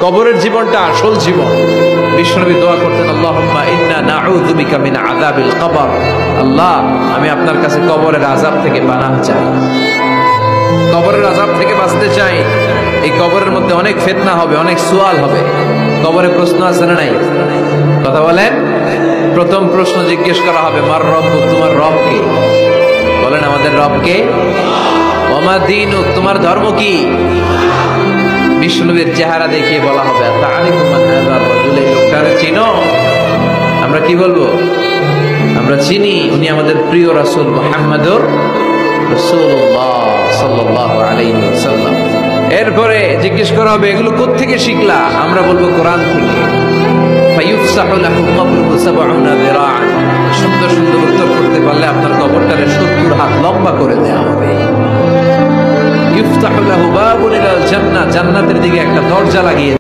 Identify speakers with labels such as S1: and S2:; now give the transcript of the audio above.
S1: কবরের জীবনটা আসল জীবন। বিশ্বনবী দোয়া করতেন, আল্লাহুম্মা ইন্না নাউযু বিকা মিন আযাবিল কবর। আল্লাহ, আমি আপনার কাছে কবরের আযাব থেকে পানাহ চাই, কবরের আযাব থেকে বাঁচতে চাই। এই কবরের মধ্যে অনেক ফিতনা হবে, অনেক সুয়াল হবে। কবরে প্রশ্ন আছে না নাই? কথা বলেন। প্রথম প্রশ্ন জিজ্ঞেস করা হবে, মার রব্বুক, তোমার রব কে? বলেন, আমাদের রব কে? ওয়া মা দীনুক, তোমার ধর্ম কি? বিষ্ণুবীর চেহারা দেখিয়ে বলা হবে, তাআরিফু মান হাযা রাজুল, এই লোকটারে চিনো? আমরা কি বলবো? আমরা চিনি, উনি আমাদের প্রিয় রাসূল মুহাম্মদুর রাসূলুল্লাহ সাল্লাল্লাহু আলাইহি ওয়াসাল্লাম। এরপরে জিজ্ঞেস করা হবে, এগুলো কোত্থেকে শিখলা? আমরা বলবো কোরআন থেকে। ফায়ুফসাহু লাহু কবরুহু ৭০ যিরাআন। সুন্দর সুন্দর উত্তর করতে পারলে আপনার কবরটারে ৭০ হাত লম্বা করে দেওয়া হবে। ইফতাহু লাহু বাবুন ইলাল জান্নাহ, জান্নাতের দিকে একটা দরজা লাগিয়ে